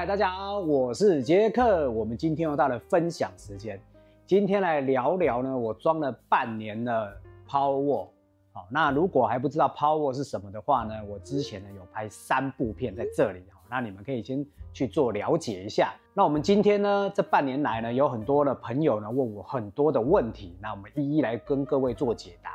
嗨，大家好，我是杰克。我们今天又到了分享时间，今天来聊聊呢，我装了半年的 Powerwall。好，那如果还不知道 Powerwall 是什么的话呢，我之前呢有拍3部片在这里，那你们可以先去做了解一下。那我们今天呢，这半年来呢，有很多的朋友呢问我很多的问题，那我们一一来跟各位做解答。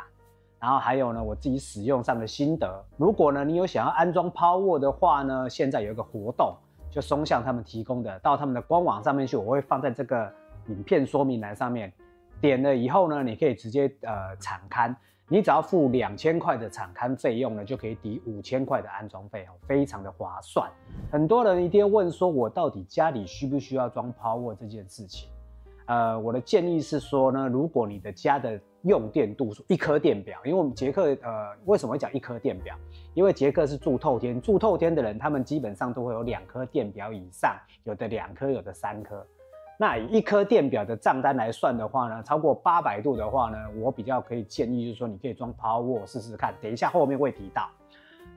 然后还有呢，我自己使用上的心得。如果呢你有想要安装 Powerwall 的话呢，现在有一个活动。就松下他们提供的，到他们的官网上面去，我会放在这个影片说明栏上面。点了以后呢，你可以直接场勘，你只要付2000块的场勘费用呢，就可以抵5000块的安装费，非常的划算。很多人一定会问说，我到底家里需不需要装 Powerwall 这件事情？我的建议是说呢，如果你的家的用电度数1颗电表，因为我们捷克为什么会讲1颗电表？因为捷克是住透天，住透天的人他们基本上都会有2颗电表以上，有的2颗，有的3颗。那以1颗电表的账单来算的话呢，超过800度的话呢，我比较可以建议就是说你可以装 Powerwall 试试看，等一下后面会提到。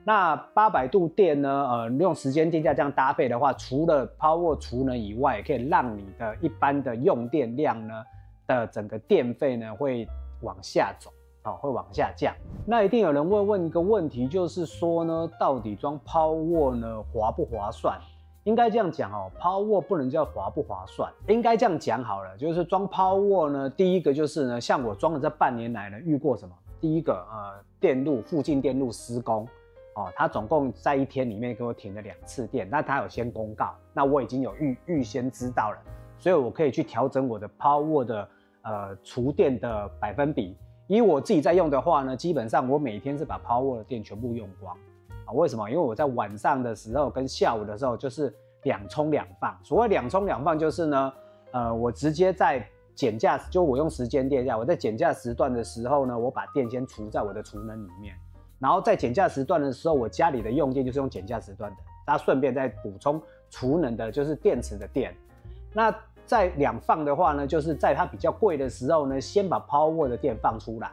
那800度电呢，用时间电价这样搭配的话，除了 Powerwall 储能以外，也可以让你的一般的用电量呢的整个电费呢会往下走，会往下降。那一定有人会问一个问题，就是说呢，到底装 Powerwall 呢划不划算？应该这样讲，Powerwall 不能叫划不划算，应该这样讲好了，就是装 Powerwall 呢，第一个就是呢，像我装了这半年来呢，遇过什么？第一个电路附近电路施工。他总共在1天里面给我停了2次电，那他有先公告，那我已经有预先知道了，所以我可以去调整我的 Powerwall 的厨电的百分比。以我自己在用的话呢，基本上我每天是把 Powerwall 的电全部用光。为什么？因为我在晚上的时候跟下午的时候就是2充2放。所谓2充2放就是呢，我直接在减价，就我用时间电价，我在减价时段的时候呢，我把电先储在我的储能里面。然后在减价时段的时候，我家里的用电就是用减价时段的，它顺便再补充储能的，就是电池的电。那在2放的话呢，就是在它比较贵的时候呢，先把 Powerwall 的电放出来。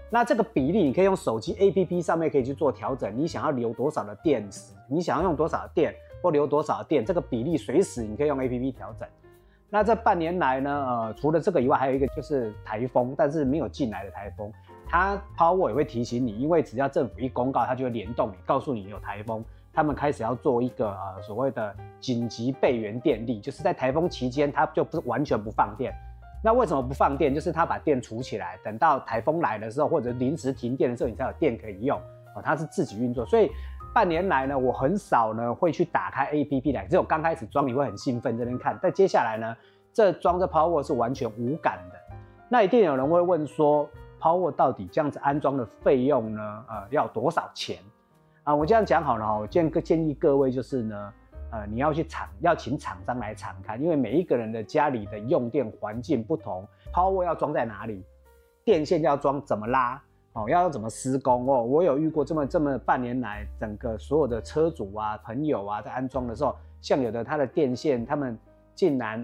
那这个比例你可以用手机 APP 上面可以去做调整，你想要留多少的电池，你想要用多少的电或留多少的电，这个比例随时你可以用 APP 调整。那这半年来呢，除了这个以外，还有一个就是台风，但是没有进来的台风。它 Powerwall 也会提醒你，因为只要政府一公告，它就会联动你，告诉你有台风，他们开始要做一个所谓的紧急备援电力，就是在台风期间，它就不完全不放电。那为什么不放电？就是它把电储起来，等到台风来的时候，或者临时停电的时候，你才有电可以用。它是自己运作，所以半年来呢，我很少呢会去打开 APP 来，只有刚开始装你会很兴奋这边看，但接下来呢，装这 Powerwall 是完全无感的。那一定有人会问说， Powerwall 到底这样子安装的费用呢？要多少钱？我这样讲好了，我建议各位就是呢，你要请厂商来场勘，因为每一个人的家里的用电环境不同 ，Powerwall 要装在哪里，电线要装怎么拉，要怎么施工我有遇过这么半年来，整个所有的车主啊、朋友啊，在安装的时候，像有的他的电线，他们竟然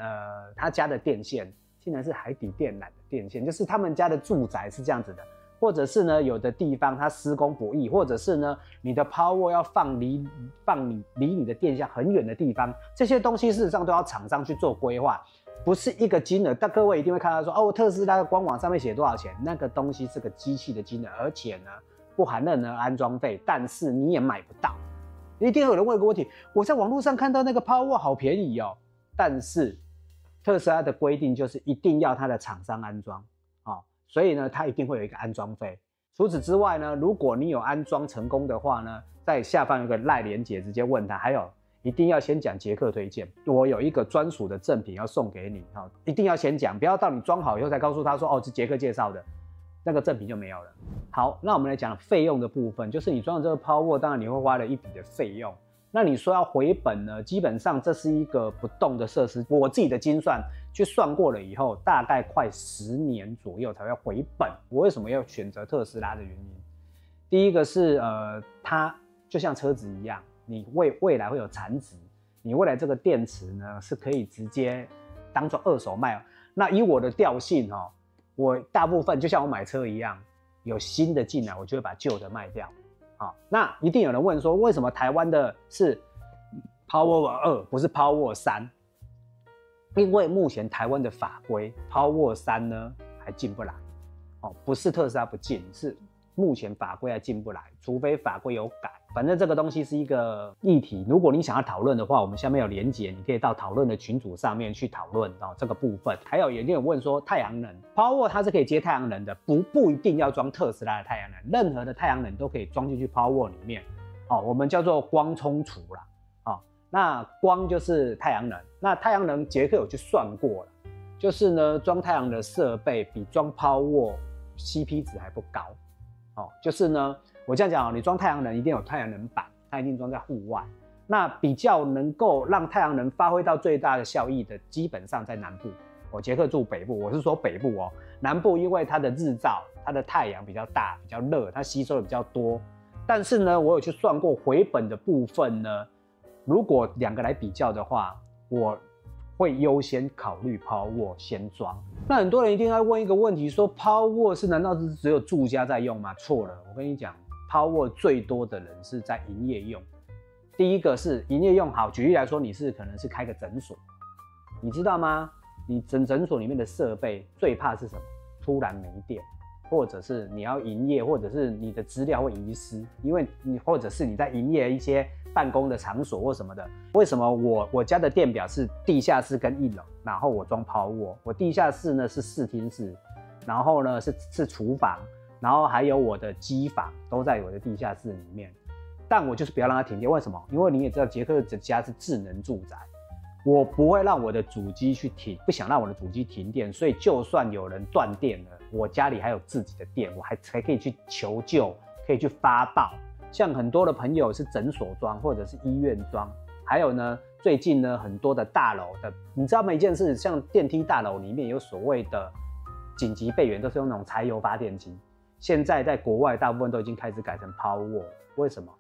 他家的电线。竟然是海底电缆的电线，就是他们家的住宅是这样子的，或者是呢，有的地方它施工不易，或者是呢，你的 Powerwall 要放离你的电线很远的地方，这些东西事实上都要厂商去做规划，不是一个金额。但各位一定会看到说，特斯拉的官网上面写多少钱，那个东西是个机器的金额，而且呢，不含任何安装费，但是你也买不到。一定有人问一个问题，我在网络上看到那个 Powerwall 好便宜但是特斯拉的规定就是一定要它的厂商安装，所以呢，它一定会有一个安装费。除此之外呢，如果你有安装成功的话呢，在下方有个LINE连结，直接问他。还有，一定要先讲捷克推荐，我有一个专属的赠品要送给你，一定要先讲，不要到你装好以后才告诉他说，是捷克介绍的，那个赠品就没有了。好，那我们来讲费用的部分，就是你装了这个 Powerwall， 当然你会花了一笔的费用。那你说要回本呢？基本上这是一个不动的设施，我自己的精算去算过了以后，大概快10年左右才会回本。我为什么要选择特斯拉的原因，第一个是它就像车子一样，你未来会有残值，你未来这个电池呢是可以直接当做二手卖。那以我的调性我大部分就像我买车一样，有新的进来，我就会把旧的卖掉。那一定有人问说，为什么台湾的是 Power 2，不是 Power 3，因为目前台湾的法规 Power 3呢还进不来，哦，不是特斯拉不进，是目前法规还进不来，除非法规有改。反正这个东西是一个议题，如果你想要讨论的话，我们下面有连结，你可以到讨论的群组上面去讨论哦这个部分。还有人有问说太阳能 Power 它是可以接太阳能的，不一定要装特斯拉的太阳能，任何的太阳能都可以装进去 Power 里面哦，我们叫做光充储啦，哦，那光就是太阳能，那太阳能杰克有去算过了，就是呢装太阳能的设备比装 Power CP 值还不高。哦，就是呢，我这样讲哦，你装太阳能一定有太阳能板，它一定装在户外。那比较能够让太阳能发挥到最大的效益的，基本上在南部。我杰克住北部，我是说北部哦。南部因为它的日照，它的太阳比较大，比较热，它吸收的比较多。但是呢，我有去算过回本的部分呢，如果两个来比较的话，我会优先考虑 Power 先装。那很多人一定要问一个问题，说 Power 是难道是只有住家在用吗？错了，我跟你讲 ，Power 最多的人是在营业用。第一个是营业用好，举例来说，你可能是开个诊所，你知道吗？你诊所里面的设备最怕是什么？突然没电，或者是你要营业，或者是你的资料会遗失，因为或者是你在营业一些办公的场所或什么的。为什么我家的电表是地下室跟1楼，然后我装 Power， 我地下室呢是视听室，然后呢是厨房，然后还有我的机房都在我的地下室里面。但我就是不要让它停电，为什么？因为你也知道杰克的家是智能住宅，我不会让我的主机去停，不想让我的主机停电，所以就算有人断电了，我家里还有自己的电，我还可以去求救，可以去发报。像很多的朋友是诊所装或者是医院装，还有呢，最近呢很多的大楼的，你知道每一件事，像电梯大楼里面有所谓的紧急备援，都是用那种柴油发电机。现在在国外大部分都已经开始改成 Power， 为什么？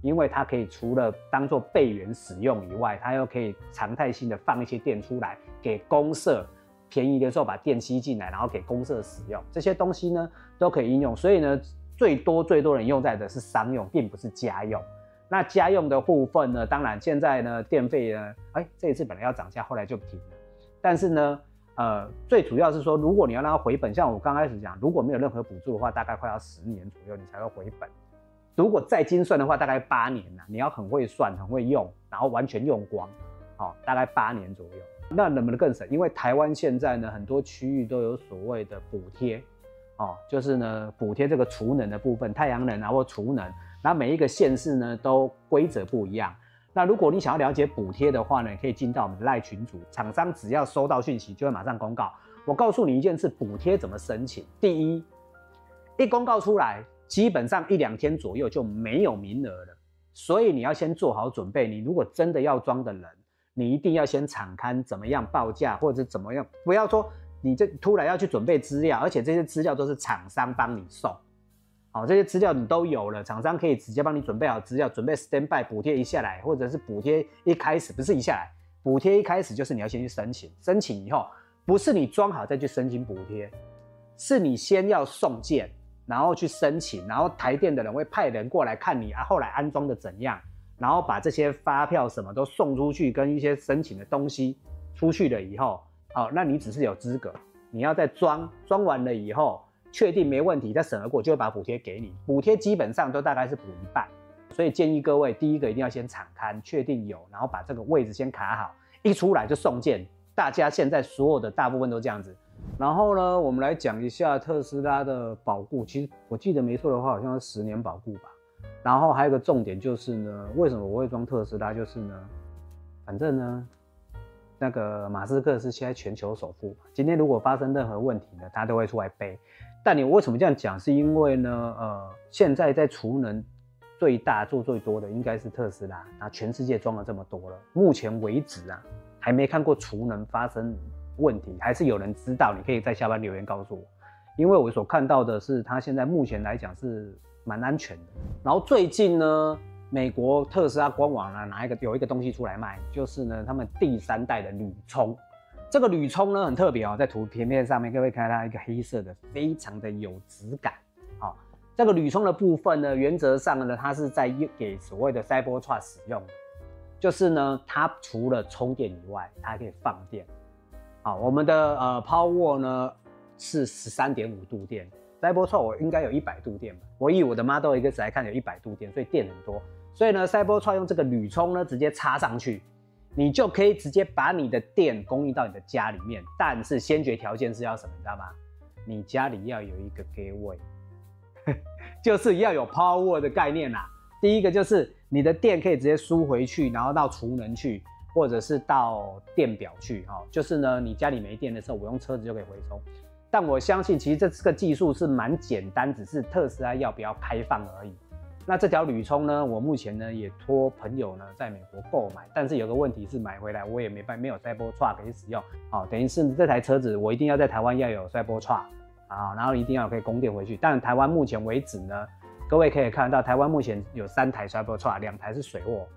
因为它可以除了当做备援使用以外，它又可以常态性的放一些电出来给公社，便宜的时候把电吸进来，然后给公社使用。这些东西呢都可以应用，所以呢最多人用在的是商用，并不是家用。那家用的部分呢，当然现在呢电费呢，这一次本来要涨价，后来就停了。但是呢，最主要是说，如果你要让它回本，像我刚开始讲，如果没有任何补助的话，大概快要10年左右你才会回本。如果再精算的话，大概8年啦，你要很会算，很会用，然后完全用光，大概8年左右。那能不能更省？因为台湾现在呢，很多区域都有所谓的补贴，就是呢补贴这个储能的部分，太阳能啊或储能，那每一个县市呢都规则不一样。那如果你想要了解补贴的话呢，你可以进到我们的赖群组，厂商只要收到讯息就会马上公告。我告诉你一件事，补贴怎么申请。第一公告出来，基本上1-2天左右就没有名额了，所以你要先做好准备。你如果真的要装的人，你一定要先场勘怎么样报价，或者怎么样，不要说你这突然要去准备资料，而且这些资料都是厂商帮你送，这些资料你都有了，厂商可以直接帮你准备好资料，准备 standby 补贴一下来，或者是补贴一开始不是一下来，补贴一开始就是你要先去申请，申请以后不是你装好再去申请补贴，是你先要送件。然后去申请，然后台电的人会派人过来看你后来安装的怎样，然后把这些发票什么都送出去，跟一些申请的东西出去了以后，那你只是有资格，你要再装完了以后，确定没问题，再审核过就会把补贴给你。补贴基本上都大概是补1半，所以建议各位第一个一定要先场勘，确定有，然后把这个位置先卡好，一出来就送件。大家现在所有的大部分都这样子。然后呢，我们来讲一下特斯拉的保固。其实我记得没错的话，好像是10年保固吧。然后还有一个重点就是呢，为什么我会装特斯拉？就是呢，反正呢，那个马斯克是现在全球首富，今天如果发生任何问题呢，他都会出来背。但你为什么这样讲？是因为呢，现在在储能最大做最多的应该是特斯拉，那全世界装了这么多了，目前为止啊，还没看过储能发生问题，还是有人知道，你可以在下方留言告诉我。因为我所看到的是，它现在目前来讲是蛮安全的。然后最近呢，美国特斯拉官网呢有一个东西出来卖，就是呢他们第3代的铝充。这个铝充呢很特别在图片上面各位看到一个黑色的，非常的有质感。这个铝充的部分呢，原则上呢它是在给所谓的 Cybertruck 使用的。就是呢，它除了充电以外，它还可以放电。好，我们的Powerwall 呢是13.5度电。Cybertruck 我应该有100度电吧，我以我的 Model X 来看有100度电，所以电很多。所以呢 Cybertruck 用这个铝充呢直接插上去，你就可以直接把你的电供应到你的家里面。但是先决条件是要什么，你知道吗？你家里要有一个 gateway， 就是要有 Powerwall 的概念啦。第一个就是你的电可以直接输回去，然后到储能去，或者是到电表去。就是呢，你家里没电的时候，我用车子就可以回充。但我相信，其实这个技术是蛮简单，只是特斯拉要不要开放而已。那这条铝充呢，我目前呢也托朋友呢在美国购买，但是有个问题是买回来我也没有 Cybertruck 可以使用。等于是这台车子我一定要在台湾要有 Cybertruck 然后一定要可以供电回去。但台湾目前为止呢，各位可以看到，台湾目前有3台 Cybertruck， 2台是水货。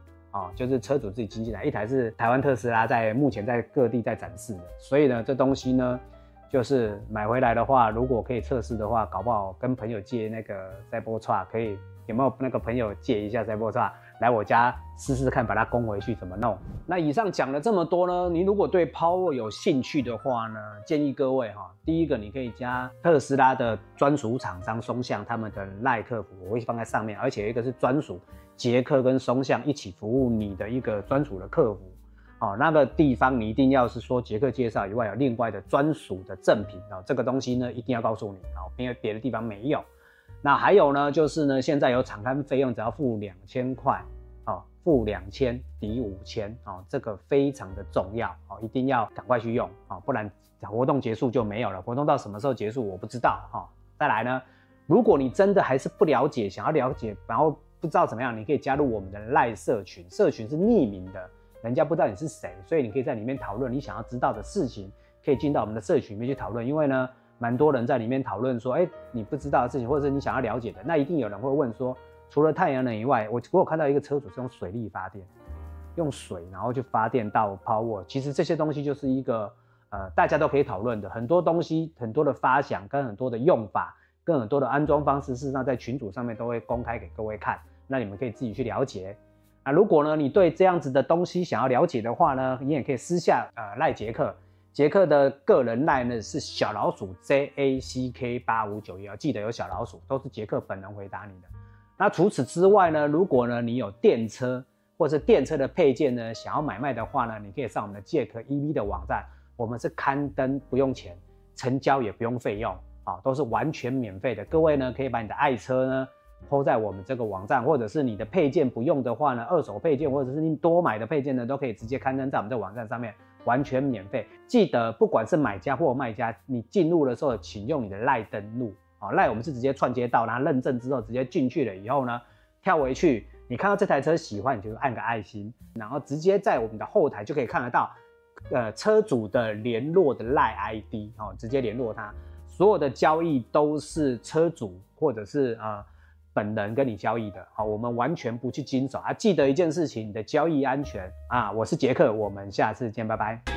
就是车主自己经济来，1台是台湾特斯拉目前在各地在展示的。所以呢，这东西呢，就是买回来的话，如果可以测试的话，搞不好跟朋友借那个 Cybertruck， 可以有没有那个朋友借一下 Cybertruck 来我家试试看，把它供回去怎么弄？那以上讲了这么多呢，你如果对 Powerwall 有兴趣的话呢，建议各位第一个你可以加特斯拉的专属厂商松下他们的 LINE 客服，我会放在上面，而且有一个是专属捷克跟松下一起服务你的一个专属的客服。那个地方你一定要是说捷克介绍以外有另外的专属的赠品这个东西呢一定要告诉你因为别的地方没有。那还有呢，就是呢现在有场勘费用，只要付2000块，付2000抵5000，这个非常的重要，一定要赶快去用，不然活动结束就没有了。活动到什么时候结束我不知道。再来呢，如果你真的还是不了解，想要了解，然后不知道怎么样，你可以加入我们的 LINE 社群，社群是匿名的。人家不知道你是谁，所以你可以在里面讨论你想要知道的事情，可以进到我们的社群里面去讨论。因为呢，蛮多人在里面讨论说，你不知道的事情，或者是你想要了解的，那一定有人会问说，除了太阳能以外，我有看到一个车主是用水力发电，用水然后去发电到 Powerwall。其实这些东西就是一个大家都可以讨论的很多东西，很多的发想跟很多的用法，跟很多的安装方式，事实上在群组上面都会公开给各位看，那你们可以自己去了解。如果呢你对这样子的东西想要了解的话呢，你也可以私下赖杰克，杰克的个人赖呢是小老鼠 JACK8591，记得有小老鼠，都是杰克本人回答你的。那除此之外呢，如果呢你有电车或是电车的配件呢想要买卖的话呢，你可以上我们的杰克 EV 的网站，我们是刊登不用钱，成交也不用费用，都是完全免费的。各位呢可以把你的爱车呢po在我们这个网站，或者是你的配件不用的话呢，二手配件或者是你多买的配件呢，都可以直接刊登在我们这个网站上面，完全免费。记得不管是买家或卖家，你进入的时候请用你的LINE登录，LINE我们是直接串接到，然后认证之后直接进去了以后呢，跳回去，你看到这台车喜欢，你就按个爱心，然后直接在我们的后台就可以看得到车主的联络的LINE ID，直接联络他。所有的交易都是车主或者是本人跟你交易的，我们完全不去经手。记得一件事情，你的交易安全我是杰克，我们下次见，拜拜。